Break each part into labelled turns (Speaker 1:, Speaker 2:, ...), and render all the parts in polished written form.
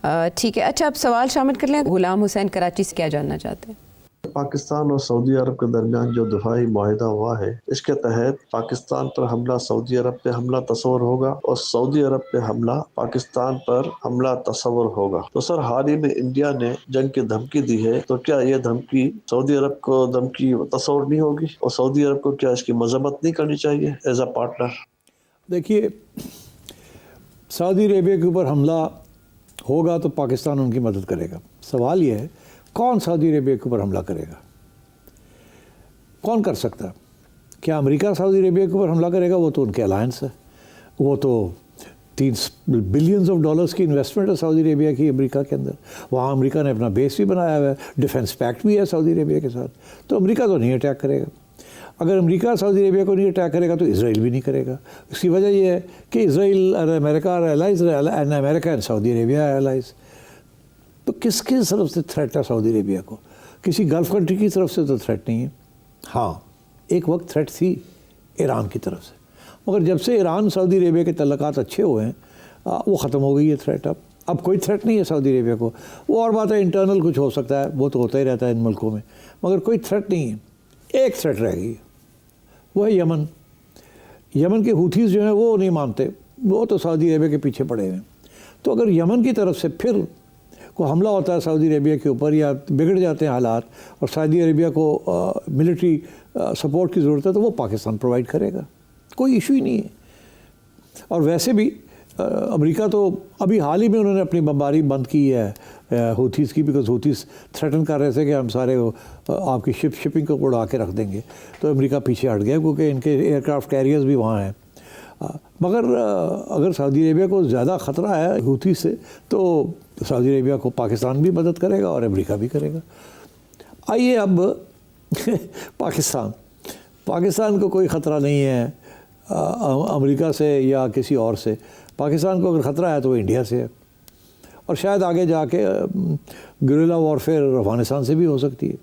Speaker 1: ठीक है, अच्छा अब सवाल शामिल कर लें। गुलाम हुसैन कराची से क्या जानना चाहते हैं?
Speaker 2: पाकिस्तान और सऊदी अरब के दरमियान जो दिफाई माहिदा हुआ है, इसके तहत पाकिस्तान पर हमला सऊदी अरब पे हमला तस्वर होगा और सऊदी अरब पे हमला पाकिस्तान पर हमला तस्वर होगा। तो सर, हाल ही में इंडिया ने जंग की धमकी दी है, तो क्या ये धमकी सऊदी अरब को धमकी तस्वर नहीं होगी और सऊदी अरब को क्या इसकी मजम्मत नहीं करनी चाहिए एज अ पार्टनर?
Speaker 3: देखिए, सऊदी अरेबिया के ऊपर हमला होगा तो पाकिस्तान उनकी मदद करेगा। सवाल यह है कौन सऊदी अरेबिया के ऊपर हमला करेगा, कौन कर सकता है? क्या अमेरिका सऊदी अरेबिया के ऊपर हमला करेगा? वो तो उनके अलायंस है, वो तो 3 बिलियंस ऑफ डॉलर्स की इन्वेस्टमेंट है सऊदी अरेबिया की अमेरिका के अंदर। वहाँ अमेरिका ने अपना बेस भी बनाया हुआ है, डिफेंस पैक्ट भी है सऊदी अरेबिया के साथ। तो अमेरिका तो नहीं अटैक करेगा। अगर अमेरिका सऊदी अरेबिया को नहीं अटैक करेगा तो इसराइल भी नहीं करेगा। इसकी वजह यह है कि इसराइल और America are allies and America and Saudi Arabia are allies. तो किसकी तरफ से थ्रेट है सऊदी अरेबिया को? किसी गल्फ कंट्री की तरफ से तो थ्रेट नहीं है। हाँ, एक वक्त थ्रेट थी ईरान की तरफ से, मगर जब से ईरान सऊदी अरेबिया के तल्लुकात अच्छे हुए हैं वो ख़त्म हो गई है थ्रेट। अब कोई थ्रेट नहीं है सऊदी अरेबिया को। वो और बात है, इंटरनल कुछ हो सकता है, वो तो होता ही रहता है इन मुल्कों में, मगर कोई थ्रेट नहीं है। एक थ्रेट रह गई, वो है यमन। यमन के हूथीज़ जो हैं वो नहीं मानते, वो तो सऊदी अरेबिया के पीछे पड़े हुए हैं। तो अगर यमन की तरफ से फिर को हमला होता है सऊदी अरेबिया के ऊपर या बिगड़ जाते हैं हालात और सऊदी अरेबिया को मिलिट्री सपोर्ट की ज़रूरत है, तो वो पाकिस्तान प्रोवाइड करेगा, कोई इशू ही नहीं है। और वैसे भी अमेरिका तो अभी हाल ही में उन्होंने अपनी बमबारी बंद की है हूथीज़ की, बिकॉज हूथीज़ थ्रेटन कर रहे थे कि हम सारे आपकी शिपिंग को उड़ा के रख देंगे। तो अमेरिका पीछे हट गया क्योंकि इनके एयरक्राफ्ट कैरियर्स भी वहाँ हैं। मगर अगर सऊदी अरेबिया को ज़्यादा ख़तरा है हूथी से, तो सऊदी अरेबिया को पाकिस्तान भी मदद करेगा और अमेरिका भी करेगा। आइए अब पाकिस्तान को कोई ख़तरा नहीं है अमेरिका से या किसी और से। पाकिस्तान को अगर ख़तरा है तो वो इंडिया से है, और शायद आगे जाके गुरिल्ला वॉरफेयर अफगानिस्तान से भी हो सकती है,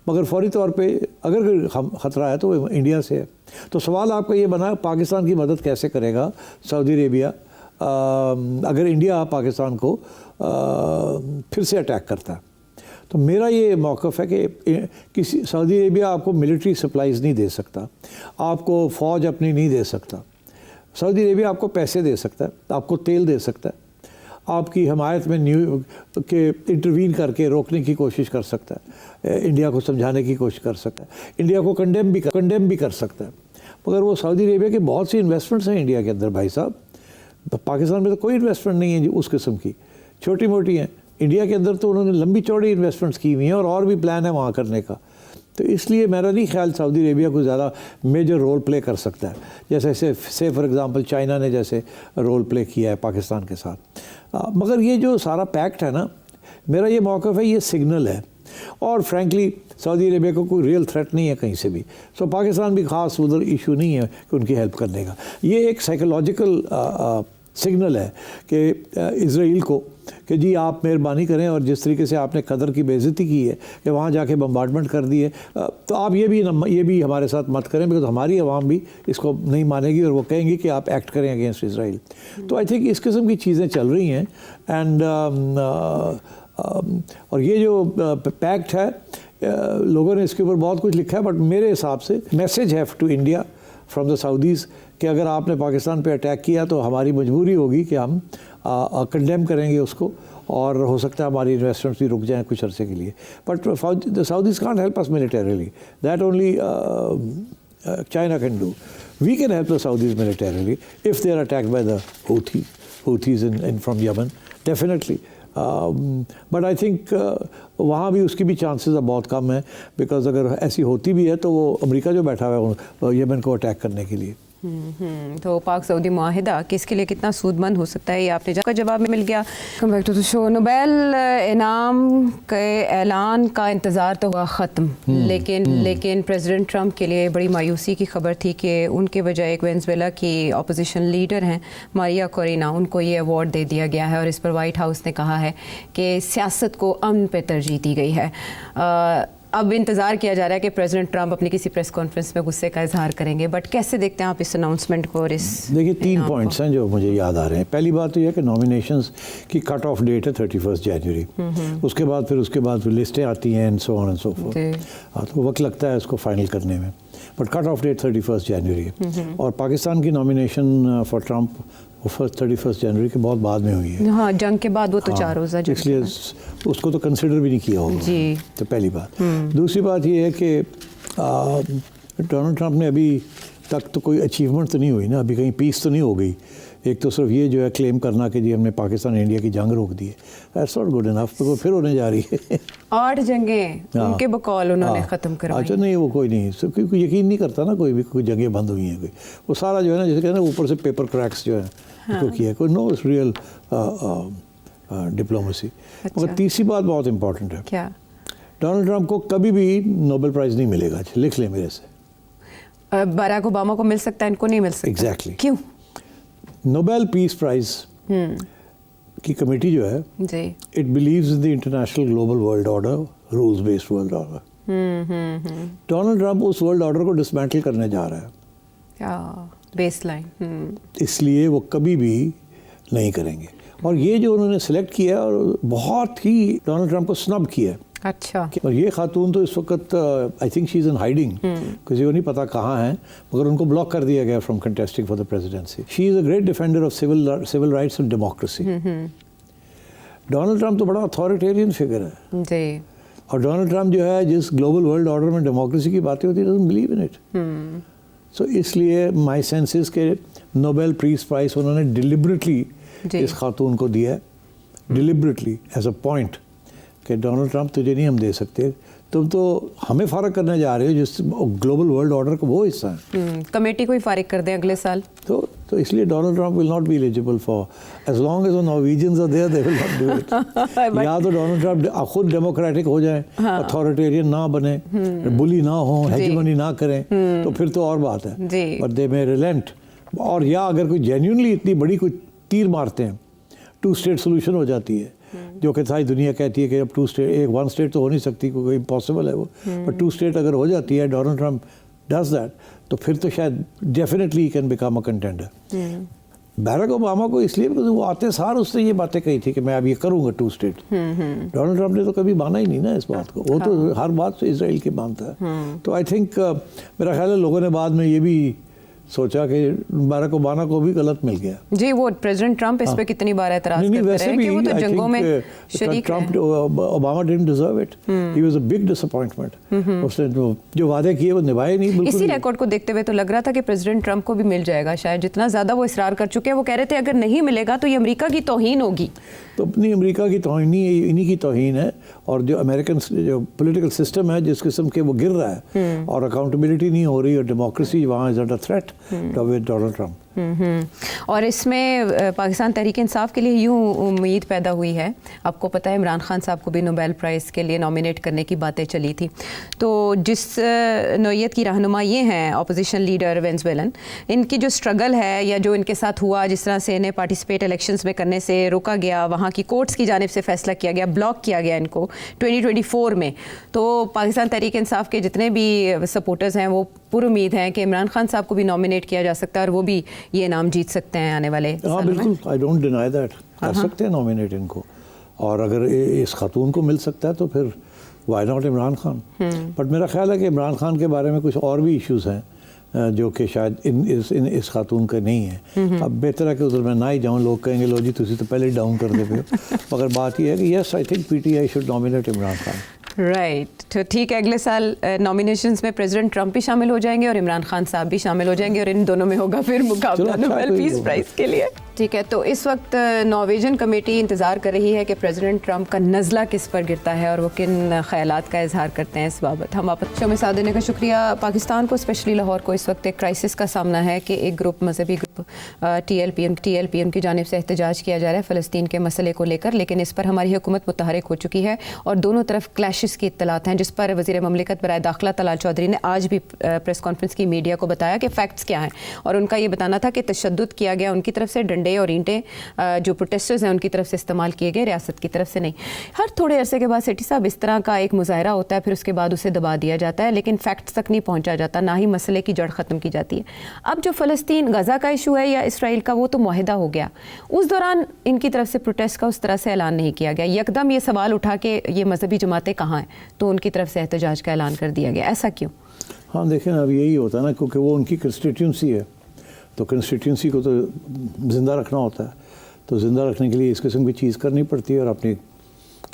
Speaker 3: मगर फौरी तौर पे अगर ख़तरा है तो वो इंडिया से है। तो सवाल आपका ये बना, पाकिस्तान की मदद कैसे करेगा सऊदी अरेबिया अगर इंडिया पाकिस्तान को फिर से अटैक करता है? तो मेरा ये मौक़िफ़ है कि किसी सऊदी अरेबिया आपको मिलिट्री सप्लाईज़ नहीं दे सकता, आपको फ़ौज अपनी नहीं दे सकता। सऊदी अरेबिया आपको पैसे दे सकता है, आपको तेल दे सकता है, आपकी हमायत में के इंटरवीन करके रोकने की कोशिश कर सकता है, इंडिया को समझाने की कोशिश कर सकता है, इंडिया को कंडेम भी कर सकता है। मगर वो सऊदी अरेबिया के बहुत सी इन्वेस्टमेंट्स हैं इंडिया के अंदर भाई साहब। पाकिस्तान में तो कोई इन्वेस्टमेंट नहीं है उस किस्म की, छोटी मोटी हैं। इंडिया के अंदर तो उन्होंने लंबी चौड़ी इन्वेस्टमेंट्स की हुई हैं और भी प्लान है वहाँ करने का। तो इसलिए मेरा नहीं ख्याल सऊदी अरेबिया को ज़्यादा मेजर रोल प्ले कर सकता है, जैसे से फॉर एग्ज़ाम्पल चाइना ने जैसे रोल प्ले किया है पाकिस्तान के साथ। मगर ये जो सारा पैक्ट है ना, मेरा ये मौक़िफ़ है, ये सिग्नल है, और फ्रैंकली सऊदी अरेबिया को कोई रियल थ्रेट नहीं है कहीं से भी। सो पाकिस्तान भी ख़ास उधर इशू नहीं है कि उनकी हेल्प करने का। ये एक साइकोलॉजिकल सिग्नल है कि इसराइल को कि जी आप मेहरबानी करें, और जिस तरीके से आपने कदर की बेइज्जती की है कि वहाँ जाके बम्बार्डमेंट कर दिए, तो आप ये भी हमारे साथ मत करें, बिकॉज हमारी आवाम भी इसको नहीं मानेगी और वो कहेंगी कि आप एक्ट करें अगेंस्ट इसराइल। तो आई थिंक इस किस्म की चीज़ें चल रही हैं। एंड और ये जो पैक्ट है, लोगों ने इसके ऊपर बहुत कुछ लिखा है, बट मेरे हिसाब से मैसेज है to India from the Saudis कि अगर आपने पाकिस्तान पे अटैक किया तो हमारी मजबूरी होगी कि हम कंडेम करेंगे उसको, और हो सकता है हमारी इन्वेस्टमेंट्स भी रुक जाएं कुछ अरसे के लिए। But the Saudis can't help us militarily, that only China can do. We can help the Saudis militarily if they are attacked by the Houthis in from Yemen, definitely. But I think वहाँ भी उसकी भी chances अब बहुत कम है, because अगर ऐसी होती भी है तो वो अमेरिका जो बैठा हुआ है यमन को अटैक करने के लिए।
Speaker 1: तो पाक सऊदी मुआहिदा किसके लिए कितना सूदमंद हो सकता है, ये आपने का जवाब में मिल गया। Come back to the show. Nobel इनाम के ऐलान का इंतज़ार तो हुआ ख़त्म, लेकिन प्रेसिडेंट ट्रंप के लिए बड़ी मायूसी की खबर थी कि उनके बजाय एक वेनेज़ुएला की अपोजिशन लीडर हैं मारिया कोरिना, उनको ये अवार्ड दे दिया गया है। और इस पर वाइट हाउस ने कहा है कि सियासत को अमन पे तरजीह दी गई है। अब इंतज़ार किया जा रहा है कि प्रेसिडेंट ट्रंप अपनी किसी प्रेस कॉन्फ्रेंस में गुस्से का इजहार करेंगे, बट कैसे देखते हैं आप इस अनाउंसमेंट को? और इस
Speaker 3: देखिए 3 पॉइंट्स हैं जो मुझे याद आ रहे हैं। पहली बात तो यह है कि नॉमिनेशंस की कट ऑफ डेट है 31 जनवरी। उसके बाद फिर लिस्टें आती हैं and so on and so fourth. हाँ, तो वक्त लगता है इसको फाइनल करने में, बट कट ऑफ डेट 31 जनवरी है। और पाकिस्तान की नॉमिनेशन फॉर ट्रंप वो 31 जनवरी के बहुत बाद में हुई है।
Speaker 1: हाँ, जंग के बाद वो तो 4 रोज़ा जंग,
Speaker 3: इसलिए उसको तो कंसिडर भी नहीं किया होगा
Speaker 1: जी।
Speaker 3: तो पहली बात। दूसरी बात ये है कि डोनाल्ड ट्रंप ने अभी तक तो कोई अचीवमेंट तो नहीं हुई ना, अभी कहीं पीस तो नहीं हो गई। एक तो सिर्फ ये जो है क्लेम करना कि जी हमने पाकिस्तान इंडिया की जंग रोक दी है, दैट्स नॉट गुड इनफ, तो फिर होने जा रही है।
Speaker 1: 8 जंगें उनके बकौल उन्होंने ख़त्म करवाई।
Speaker 3: अच्छा, नहीं वो कोई नहीं, क्योंकि यकीन नहीं करता ना कोई भी, कोई जगह बंद हुई हैं कोई, वो सारा जो है ना, जैसे कहते हैं ना ऊपर से पेपर क्रैक्स जो है उसको किया है, कोई नो रियल डिप्लोमेसी। मगर तीसरी बात बहुत इंपॉर्टेंट है,
Speaker 1: क्या?
Speaker 3: डोनाल्ड ट्रंप को कभी भी नोबेल प्राइज़ नहीं मिलेगा। लिख लें मेरे से।
Speaker 1: बराक ओबामा को मिल सकता है, इनको नहीं मिल सकता।
Speaker 3: एग्जैक्टली।
Speaker 1: क्यों?
Speaker 3: नोबेल पीस प्राइज़ की कमेटी जो है,
Speaker 1: जी,
Speaker 3: it believes in the international global world order, rules based world order. Donald Trump उस वर्ल्ड ऑर्डर को डिसमेंटल करने जा रहा है,
Speaker 1: बेसलाइन।
Speaker 3: इसलिए वो कभी भी नहीं करेंगे। और ये जो उन्होंने सेलेक्ट किया और बहुत ही डोनाल्ड ट्रंप को स्नब किया है।
Speaker 1: अच्छा।
Speaker 3: और ये खातून तो इस वक्त I think she is in hiding, किसी को नहीं पता कहाँ हैं, मगर उनको ब्लॉक कर दिया गया from contesting for the presidency. She is a great defender of civil rights and democracy. Donald Trump तो बड़ा अथॉरिटेरियन फिगर है
Speaker 1: जी।
Speaker 3: और डोनाल्ड ट्रंप जो है, जिस ग्लोबल वर्ल्ड ऑर्डर में डेमोक्रेसी की बातें होती है, डजंट बिलीव इन इट। सो इसलिए माई सेंस इज के नोबेल पीस प्राइज़ उन्होंने डिलिबरेटली इस खातून को दिया है, डिलिबरेटली एज अ पॉइंट कि डोनाल्ड ट्रंप तुझे नहीं हम दे सकते, तुम तो हमें फारग करने जा रहे हो जिस ग्लोबल वर्ल्ड ऑर्डर का वो हिस्सा है।
Speaker 1: कमेटी को ही फारिग कर दें अगले साल।
Speaker 3: तो इसलिए Donald Trump will not be eligible for, as long as the Norwegians are there, they will not do it. या तो डोनाल्ड ट्रंप खुद डेमोक्रेटिक हो जाए, अथॉरिटेरियन ना बने, बुली ना हो, हेजेमनी ना करें, तो फिर तो और बात है। बट दे मे रिलेंट, और या अगर कोई जेन्युइनली इतनी बड़ी कोई तीर मारते हैं, 2 स्टेट सोल्यूशन हो जाती है, जो कि सारी दुनिया कहती है कि अब 2 स्टेट, 1 स्टेट तो हो नहीं सकती, कोई इम्पॉसिबल है वो, बट 2 स्टेट अगर हो जाती है, डोनाल्ड ट्रंप डज दैट, तो फिर तो शायद definitely can become a contender. Barack Obama को इसलिए because वो आते सार उसने ये बातें कही थी कि मैं अब ये करूँगा 2 स्टेट। डोनाल्ड ट्रंप ने तो कभी माना ही नहीं ना इस बात को, वो तो हर बात से इसराइल की मानता है। तो आई थिंक मेरा ख्याल है लोगों ने बाद में ये भी सोचा कि बैरक ओबामा को भी गलत मिल गया।
Speaker 1: जी, वो प्रेसिडेंट ट्रंप इस पे कितनी बार एतराज करते रहे कि वो तो जंगों में शरीक
Speaker 3: हैं। Obama didn't deserve it, he was a big disappointment. उसने जो वादे किए वो निभाए नहीं बिल्कुल।
Speaker 1: इसी रिकॉर्ड को देखते हुए तो लग रहा था कि प्रेसिडेंट ट्रंप को भी मिल जाएगा शायद, जितना ज़्यादा वो इसरार कर चुके हैं। वो कह रहे थे अगर नहीं मिलेगा तो ये अमेरिका की तौहीन होगी।
Speaker 3: तो अपनी अमेरिका की तौहीन नहीं, इन्हीं की तौहीन है, और जो अमेरिकन जो पॉलिटिकल सिस्टम है जिस किस्म के वो गिर रहा है और अकाउंटेबिलिटी नहीं हो रही और डेमोक्रेसी वहाँ is under threat with Donald Trump.
Speaker 1: और इसमें पाकिस्तान तहरीक इंसाफ के लिए यूँ उम्मीद पैदा हुई है, आपको पता है इमरान खान साहब को भी नोबेल प्राइज़ के लिए नॉमिनेट करने की बातें चली थी। तो जिस नौयत की रहनुमा ये हैं अपोजिशन लीडर वेनेजुएलन, इनकी जो स्ट्रगल है या जो इनके साथ हुआ, जिस तरह से इन्हें पार्टिसिपेट इलेक्शंस में करने से रोका गया, वहाँ की कोर्ट्स की जानिब से फैसला किया गया, ब्लॉक किया गया इनको 2024 में, तो पाकिस्तान तहरीक इंसाफ के जितने भी सपोर्टर्स हैं वो पूरी उम्मीद हैं कि इमरान खान साहब को भी नॉमिनेट किया जा सकता है और वो भी ये नाम जीत सकते हैं आने वाले सालों में।
Speaker 3: बिल्कुल, आई डोंट डिनाई दैट, कर सकते हैं नॉमिनेट इनको, और अगर इस खातून को मिल सकता है तो फिर why not Imran Khan. But मेरा ख्याल है कि इमरान खान के बारे में कुछ और भी इश्यूज़ हैं जो कि शायद इस खातून का नहीं है। अब बेहतर है कि उधर मैं ना ही जाऊँ, लोग कहेंगे लो जी तुसी तो पहले ही डाउन कर दे पे हो। मगर बात यह है कि yes, I think PTI should nominate Imran Khan.
Speaker 1: Right, तो ठीक है, अगले साल नॉमिनेशंस में प्रेसिडेंट ट्रंप भी शामिल हो जाएंगे और इमरान खान साहब भी शामिल हो जाएंगे और इन दोनों में होगा फिर मुकाबला नोबेल पीस प्राइज़ के लिए। ठीक है, तो इस वक्त नॉर्वेजियन कमेटी इंतज़ार कर रही है कि प्रेसिडेंट ट्रंप का नज़ला किस पर गिरता है और वो किन ख्यालात का इजहार करते हैं इस बाबत। हम आप शो में साथ देने का शुक्रिया। पाकिस्तान को, स्पेशली लाहौर को, इस वक्त एक क्राइसिस का सामना है कि एक ग्रुप, मजहबी ग्रुप TLPM की जानिब से एहतजाज किया जा रहा है फ़लस्तीन के मसले को लेकर, लेकिन इस पर हमारी हुकूमत मुतहरिक हो चुकी है और दोनों तरफ क्लैशेस की इत्तलात हैं, जिस पर वज़ीर ममलिकत बराए दाखिला तलाल चौधरी ने आज भी प्रेस कॉन्फ्रेंस की मीडिया को बताया कि फ़ैक्ट्स क्या हैं, और उनका ये बताना था कि तशद्दुद किया गया उनकी तरफ से, डंडे और ईंटें जो प्रोटेस्टर्स हैं उनकी तरफ से इस्तेमाल किए गए, रियासत की तरफ से नहीं। हर थोड़े अरसे के बाद सेठी साहब इस तरह का एक मुजाहरा होता है, फिर उसके बाद उसे दबा दिया जाता है, लेकिन फैक्ट्स तक नहीं पहुँचा जाता, ना ही मसले की जड़ ख़त्म की जाती है। अब जो फ़लस्तीन गज़ा का इशू है या इसराइल का, वो तो मुआहिदा हो गया, उस दौरान इनकी तरफ से प्रोटेस्ट का उस तरह से ऐलान नहीं किया गया। यकदम ये सवाल उठा के ये मजहबी जमातें कहाँ हैं, तो उनकी तरफ से एहतजाज का ऐलान कर दिया गया। ऐसा क्यों?
Speaker 3: हाँ देखें ना, अब यही होता है ना, क्योंकि वो उनकी कंस्टिट्यूंसी है, तो कंस्टिट्यूंसी को तो ज़िंदा रखना होता है, तो ज़िंदा रखने के लिए इस किस्म की चीज़ करनी पड़ती है और अपनी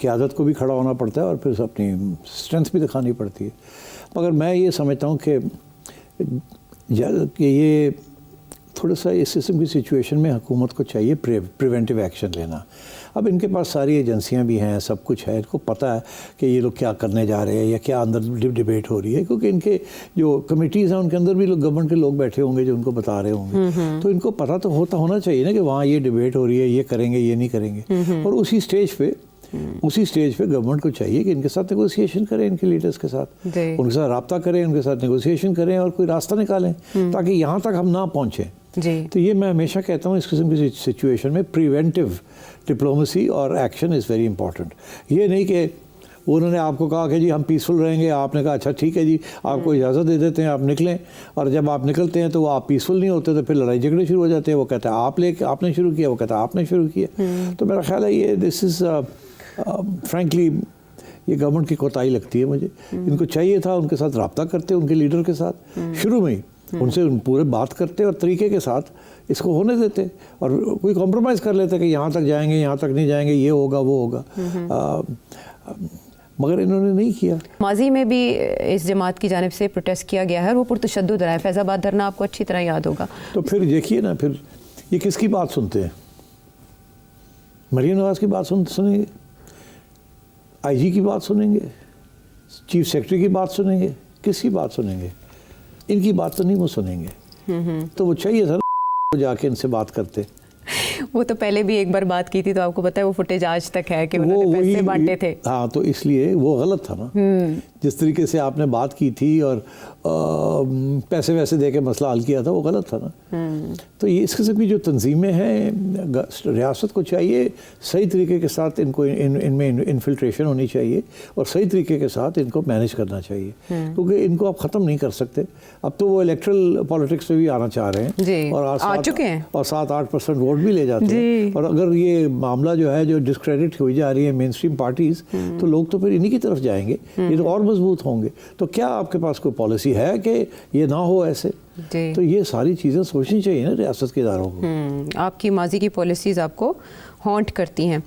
Speaker 3: क़यादत को भी खड़ा होना पड़ता है और फिर अपनी स्ट्रेंथ भी दिखानी पड़ती है। मगर मैं ये समझता हूँ कि ये थोड़ा सा इस किस्म की सिचुएशन में हुकूमत को चाहिए प्रिवेंटिव एक्शन लेना। अब इनके पास सारी एजेंसियां भी हैं, सब कुछ है, इनको पता है कि ये लोग क्या करने जा रहे हैं या क्या अंदर डिबेट हो रही है, क्योंकि इनके जो कमिटीज़ हैं उनके अंदर भी लोग गवर्नमेंट के लोग बैठे होंगे जो उनको बता रहे होंगे, तो इनको पता तो होना चाहिए ना कि वहाँ ये डिबेट हो रही है, ये करेंगे ये नहीं करेंगे। और उसी स्टेज पे गवर्नमेंट को चाहिए कि इनके साथ नेगोशिएशन करें, इनके लीडर्स के साथ उनके साथ रब्ता करें, उनके साथ नेगोशिएशन करें और कोई रास्ता निकालें ताकि यहाँ तक हम ना पहुँचें। तो ये मैं हमेशा कहता हूँ, इस किस्म की सिचुएशन में प्रिवेंटिव डिप्लोमेसी और एक्शन इज़ वेरी इंपॉर्टेंट। ये नहीं कि उन्होंने आपको कहा कि जी हम पीसफुल रहेंगे, आपने कहा अच्छा ठीक है जी आपको इजाज़त दे देते हैं, आप निकलें, और जब आप निकलते हैं तो वो आप पीसफुल नहीं होते, तो फिर लड़ाई झगड़े शुरू हो जाते हैं। वो कहता है आपने शुरू किया, वो कहता है आपने शुरू किया। तो मेरा ख्याल है ये दिस इज़ फ्रैंकली ये गवर्नमेंट की कोताही लगती है मुझे। इनको चाहिए था उनके साथ रब्ता करते, उनके लीडर के साथ शुरू में ही उनसे पूरे बात करते और तरीके के साथ इसको होने देते और कोई कॉम्प्रोमाइज़ कर लेते कि यहाँ तक जाएंगे, यहाँ तक नहीं जाएंगे, ये होगा वो होगा। मगर इन्होंने नहीं किया।
Speaker 1: माजी में भी इस जमात की जानिब से प्रोटेस्ट किया गया है, वो पुरतशद्दुद रहा है। फैज़ाबाद धरना आपको अच्छी तरह याद होगा।
Speaker 3: तो फिर देखिए ना, फिर ये किसकी बात सुनते हैं? मरीम नवाज़ की बात सुनेंगे, IG की बात सुनेंगे, चीफ सेक्रेटरी की बात सुनेंगे, किसकी बात सुनेंगे? इनकी बात तो नहीं वो सुनेंगे। तो वो चाहिए था ना जाके इनसे बात करते।
Speaker 1: वो तो पहले भी एक बार बात की थी, तो आपको पता है वो फुटेज आज तक है कि उन्होंने पैसे बांटे थे।
Speaker 3: हाँ, तो इसलिए वो गलत था ना, जिस तरीके से आपने बात की थी और पैसे वैसे दे के मसला हल किया था, वो गलत था ना। तो ये इस किस्म की जो तंजीमें हैं, रियासत को चाहिए सही तरीके के साथ इनको इनमें इन्फिल्ट्रेशन होनी चाहिए और सही तरीके के साथ इनको मैनेज करना चाहिए, क्योंकि इनको आप ख़त्म नहीं कर सकते। अब तो वो इलेक्ट्रल पॉलिटिक्स में भी आना चाह रहे हैं और
Speaker 1: आ चुके हैं और
Speaker 3: 7-8% वोट भी ले जाते हैं। और अगर ये मामला जो है जो डिस्क्रेडिट हुई जा रही है मेन स्ट्रीम पार्टीज़, तो लोग तो फिर इन्हीं की तरफ जाएंगे, ये तो और मजबूत होंगे। तो क्या आपके पास कोई पॉलिसी है कि ये ना हो ऐसे? तो ये सारी चीज़ें सोचनी चाहिए ना रियासत के इदारों को।
Speaker 1: आपकी माजी की पॉलिसीज़ आपको हॉन्ट करती हैं।